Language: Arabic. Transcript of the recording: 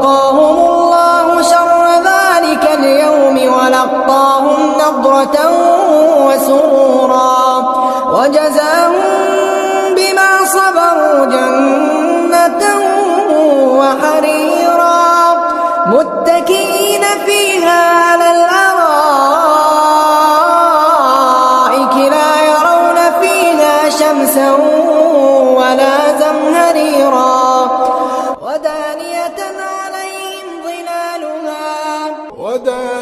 فوقاهم الله شر ذلك اليوم ولقاهم نضرة وسرورا وجزاهم بما صبروا جنة وحريرا متكئين فيها على الأرائك لا يرون فيها شمسا ولا زمهريرا ودانية عليهم ظلالها